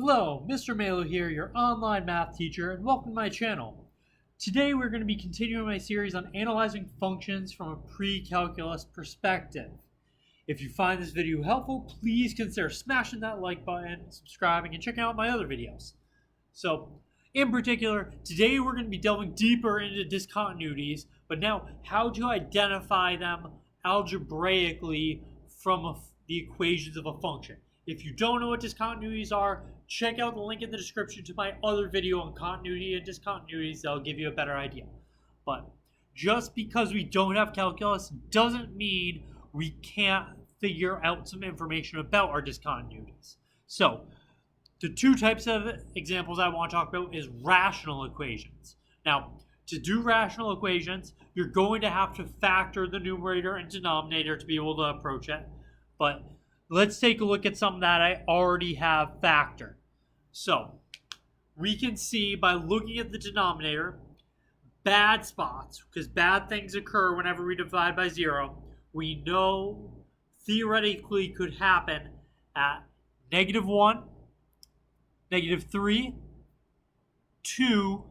Hello, Mr. Melo here, your online math teacher, and welcome to my channel. Today we're going to be continuing my series on analyzing functions from a pre-calculus perspective. If you find this video helpful, please consider smashing that like button, subscribing, and checking out my other videos. So, in particular, today we're going to be delving deeper into discontinuities, but now how to identify them algebraically from the equations of a function. If you don't know what discontinuities are, check out the link in the description to my other video on continuity and discontinuities. That'll give you a better idea. But just because we don't have calculus doesn't mean we can't figure out some information about our discontinuities. So, the two types of examples I want to talk about is rational equations. Now, to do rational equations, you're going to have to factor the numerator and denominator to be able to approach it. But let's take a look at some that I already have factored. So, we can see by looking at the denominator, bad spots, because bad things occur whenever we divide by 0, we know theoretically could happen at -1, -3, 2,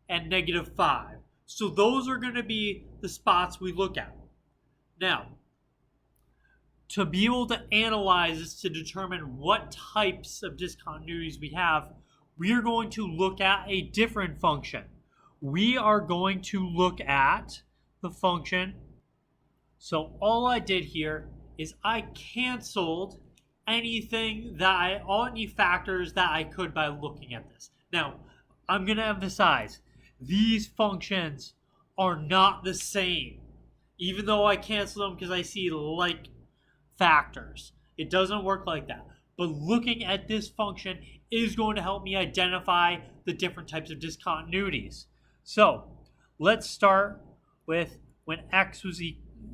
and -5. So those are going to be the spots we look at. Now, to be able to analyze this to determine what types of discontinuities we have, we are going to look at a different function. We are going to look at the function. So all I did here is I canceled any factors that I could by looking at this. Now, I'm going to emphasize, these functions are not the same. Even though I cancel them because I see like factors. It doesn't work like that. But looking at this function is going to help me identify the different types of discontinuities. So let's start with when x was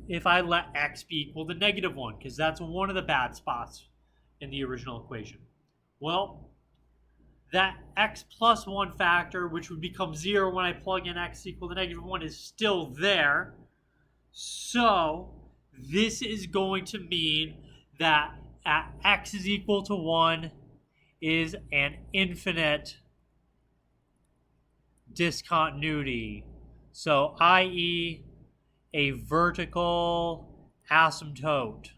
if I let x be equal to -1, because that's one of the bad spots in the original equation. Well, that x plus 1 factor, which would become 0 when I plug in x equal to -1, is still there. So this is going to mean that at x is equal to 1 is an infinite discontinuity. So, i.e., a vertical asymptote.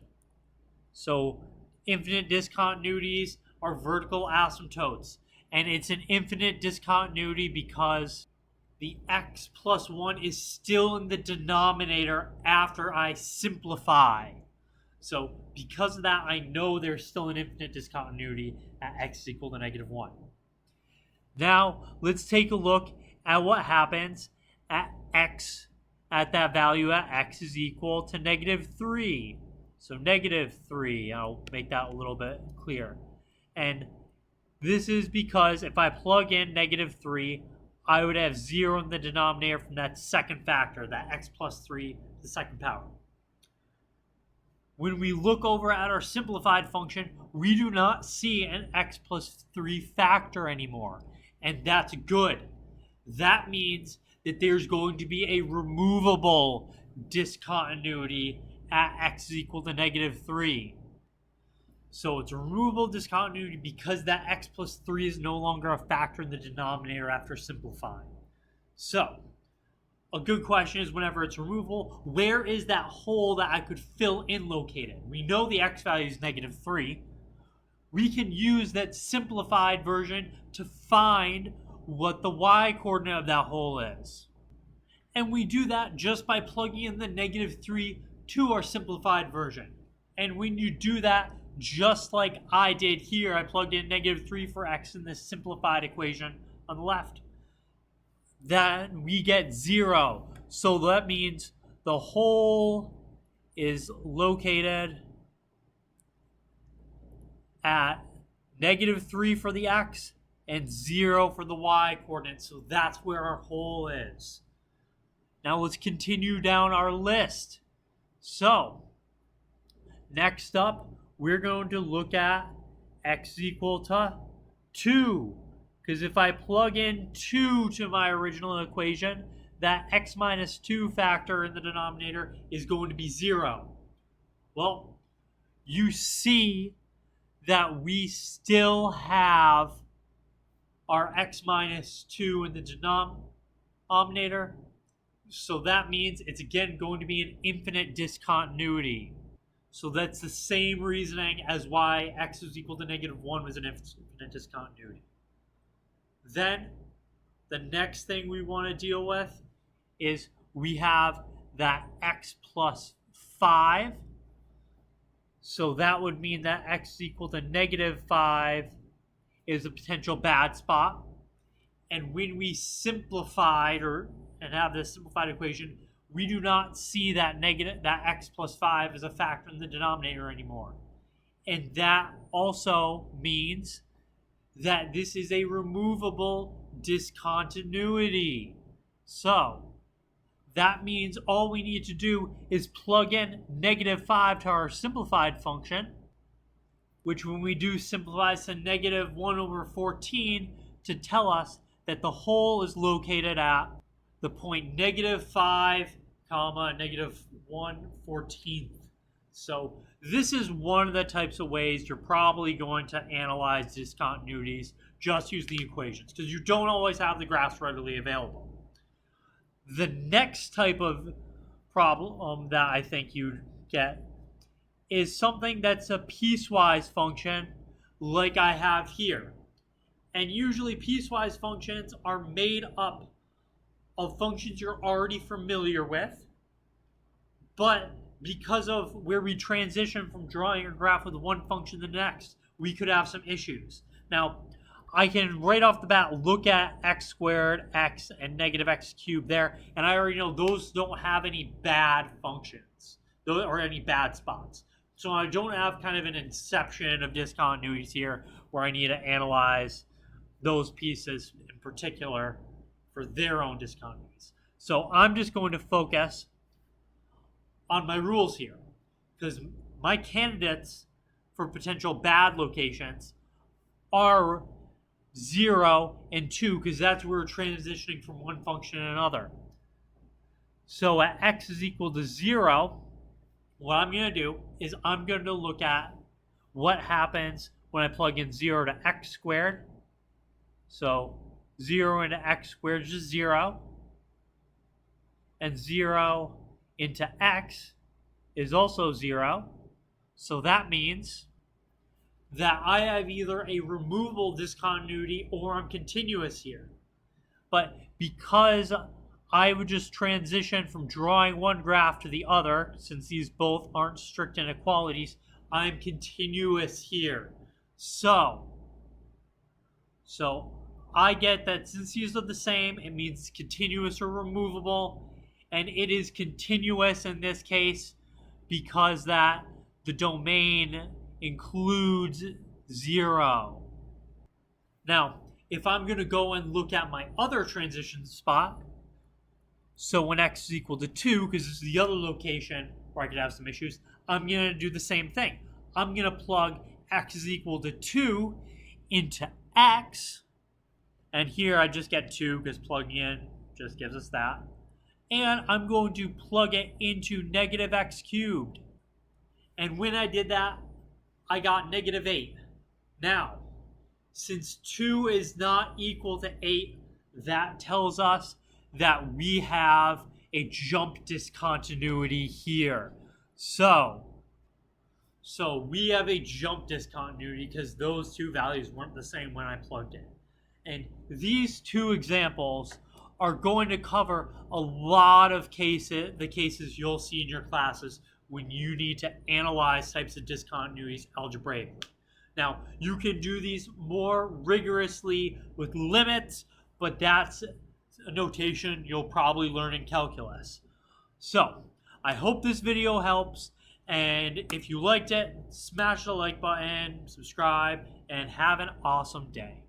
So, infinite discontinuities are vertical asymptotes. And it's an infinite discontinuity because the x plus 1 is still in the denominator after I simplify. So because of that, I know there's still an infinite discontinuity at x is equal to -1. Now, let's take a look at what happens at that value at x is equal to -3. So -3, I'll make that a little bit clearer. And this is because if I plug in -3, I would have 0 in the denominator from that second factor, that x plus 3, the second power. When we look over at our simplified function, we do not see an x plus 3 factor anymore. And that's good. That means that there's going to be a removable discontinuity at x is equal to -3. So it's a removable discontinuity because that x plus 3 is no longer a factor in the denominator after simplifying. So, a good question is whenever it's removable, where is that hole that I could fill in located? We know the x value is -3. We can use that simplified version to find what the y coordinate of that hole is. And we do that just by plugging in the -3 to our simplified version. And when you do that, just like I did here, I plugged in -3 for x in this simplified equation on the left. Then we get 0. So that means the hole is located at -3 for the x and 0 for the y coordinate. So that's where our hole is. Now let's continue down our list. So, next up, we're going to look at x equal to 2. Because if I plug in 2 to my original equation, that x minus 2 factor in the denominator is going to be 0. Well, you see that we still have our x minus 2 in the denominator. So that means it's again going to be an infinite discontinuity. So that's the same reasoning as why x is equal to -1 was an infinite discontinuity. Then the next thing we want to deal with is we have that x plus 5. So that would mean that x is equal to -5 is a potential bad spot. And when we simplified and have this simplified equation, we do not see that x plus 5 as a factor in the denominator anymore. And that also means that this is a removable discontinuity. So that means all we need to do is plug in -5 to our simplified function, which when we do simplifies to -1/14 to tell us that the whole is located at the point -5, -1/14. So this is one of the types of ways you're probably going to analyze discontinuities. Just use the equations because you don't always have the graphs readily available. The next type of problem that I think you get is something that's a piecewise function like I have here. And usually piecewise functions are made up of functions you're already familiar with, but because of where we transition from drawing a graph with one function to the next, we could have some issues. Now, I can right off the bat look at x squared, x, and -x cubed there, and I already know those don't have any bad functions or any bad spots. So I don't have kind of an inception of discontinuities here where I need to analyze those pieces in particular for their own discontinuities. So I'm just going to focus on my rules here because my candidates for potential bad locations are 0 and 2 because that's where we're transitioning from one function to another. So at x is equal to 0, what I'm going to do is I'm going to look at what happens when I plug in 0 to x squared. So 0 into x squared is just 0. And 0 into x is also 0. So that means that I have either a removable discontinuity or I'm continuous here. But because I would just transition from drawing one graph to the other, since these both aren't strict inequalities, I'm continuous here. So I get that since these are the same, it means continuous or removable, and it is continuous in this case because that the domain includes 0. Now, if I'm going to go and look at my other transition spot, so when x is equal to 2, because this is the other location where I could have some issues, I'm going to do the same thing. I'm going to plug x is equal to 2 into x, and here I just get 2 because plugging in just gives us that. And I'm going to plug it into -x cubed. And when I did that, I got -8. Now, since 2 is not equal to 8, that tells us that we have a jump discontinuity here. So we have a jump discontinuity because those two values weren't the same when I plugged in. And these two examples are going to cover a lot of the cases you'll see in your classes when you need to analyze types of discontinuities algebraically. Now, you can do these more rigorously with limits, but that's a notation you'll probably learn in calculus. So, I hope this video helps, and if you liked it, smash the like button, subscribe, and have an awesome day.